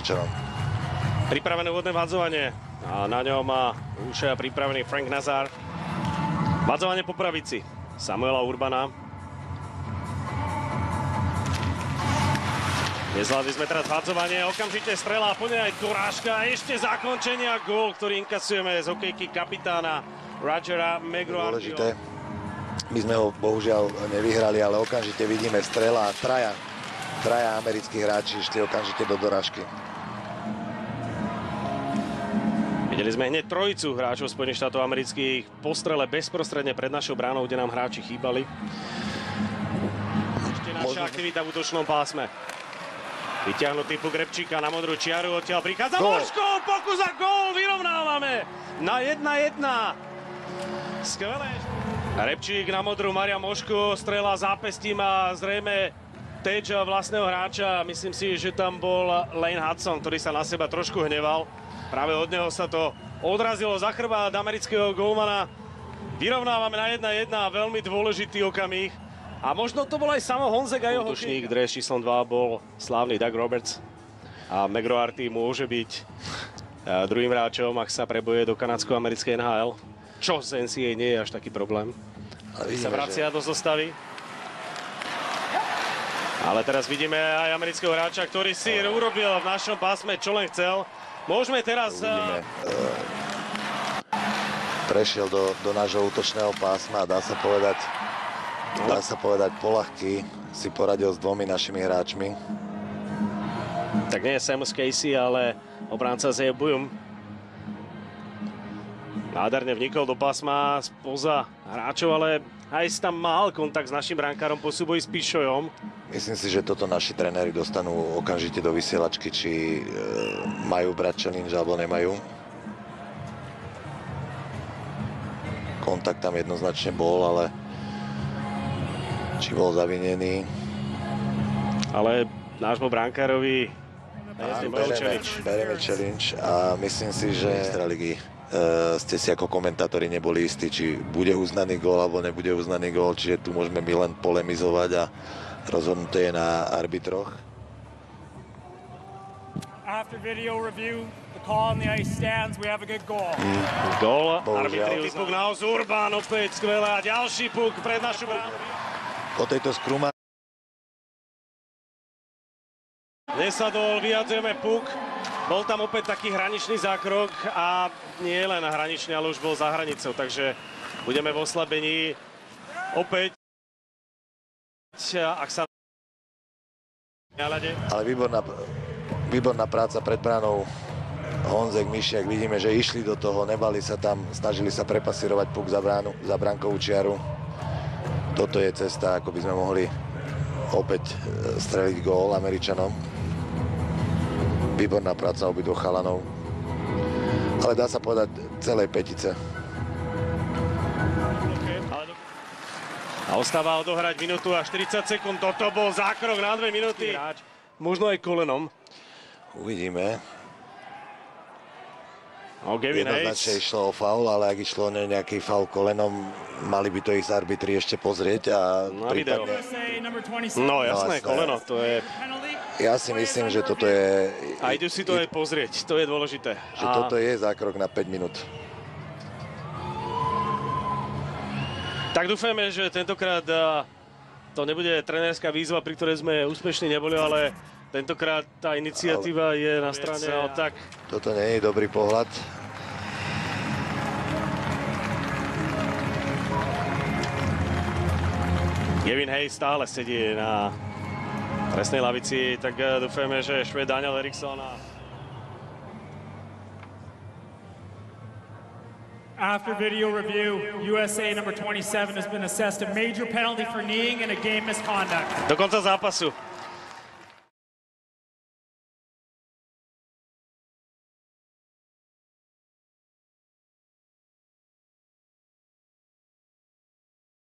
Američanom. Pripravené úvodné vhadzovanie a na ňom má už pripravený Frank Nazar. Vhadzovanie po pravici Samuela Urbana. Nezvládli sme teraz vhadzovanie, okamžite strela, po nej aj dorážka a ešte zakončenie a gól, ktorý inkasujeme z hokejky kapitána Rogera McGroartyho. Dôležité. My sme ho bohužiaľ nevyhrali, ale okamžite vidíme strela a traja amerických hráči išli okamžite do dorážky. Videli sme hneď trojicu hráčov Spojených štátov amerických po strele bezprostredne pred našou bránou, kde nám hráči chýbali. Ešte naša aktivita v útočnom pásme. Vyťahnutý puk Repčíka na modrú čiaru, odtiaľ prichádza Moško, pokus a gól, vyrovnávame na 1-1. Skvelé. Repčík na modrú, Marian Moško, strela zápestím a zrejme teč vlastného hráča. Myslím si, že tam bol Lane Hudson, ktorý sa na seba trošku hneval. Práve od neho sa to odrazilo za chrbát amerického gólmana. Vyrovnávame na 1-1, veľmi dôležitý okamih. A možno to bol aj samo Honzek a jeho útočník. Dres číslom 2 bol slávny Doug Roberts. A McGroarty môže byť druhým hráčom, ak sa preboje do kanadsko-americkej NHL. Čo z NCAA nie je až taký problém. Sa vracia do zostavy. Ale teraz vidíme aj amerického hráča, ktorý si urobil v našom pásme, čo len chcel. Môžeme teraz... Prešiel do nášho útočného pásma a dá sa povedať poľahky si poradil s dvomi našimi hráčmi. Tak nie je Seamus Casey, ale obránca Zé Bujum. Nádherne vnikol do pásma spoza hráčov, ale aj tam mal kontakt s našim brankárom po súboji s Pišojom. Myslím si, že toto naši tréneri dostanú okamžite do vysielačky, či majú brať challenge alebo nemajú. Kontakt tam jednoznačne bol, ale či bol zavinený. Ale nášmu brankárovi bereme challenge a myslím si, že extraligy ste si ako komentátori neboli istí, či bude uznaný gól alebo nebude uznaný gól, čiže tu môžeme my len polemizovať a rozhodnuté je na arbitroch. After video review, the call on the ice stands. We have a good goal. Gól, arbitri puk na Urbán, opäť skvelé a ďalší puk pred našu bránu. Po tejto skruma nesadol, vyjadzujeme puk. Bol tam opäť taký hraničný zákrok a nie len hraničný, ale už bol za hranicou, takže budeme v oslabení opäť. Ak sa... Ale výborná práca pred bránou. Honzek, Mišiak, vidíme, že išli do toho, nebali sa tam, snažili sa prepasírovať puk za bránkovú čiaru. Toto je cesta, ako by sme mohli opäť streliť gól Američanom. Výborná práca obidvoch chalanov. Ale dá sa povedať celej petice. A ostáva odohrať minútu a 40 sekúnd. Toto bol zákrok na 2 minúty. Možno aj kolenom. Uvidíme. Jednoznačne išlo o faul, ale ak išlo o nejaký faul kolenom, mali by to ísť arbitri ešte pozrieť a prípadne... No jasné, koleno, to je... Ja si myslím, že toto je... A idú si to aj pozrieť, to je dôležité. Že toto je zákrok na 5 minút. Tak dúfajme, že tentokrát to nebude trenérska výzva, pri ktorej sme úspešní neboli, ale tentokrát tá iniciatíva je na strane. Tak. Toto nie je dobrý pohľad. Kevin Hayes stále sedí na trestnej lavici, tak dúfajme, že Švéd Daniel Eriksson After video review, USA number 27 has been assessed a major penalty for kneeing and a game misconduct. Do konca zápasu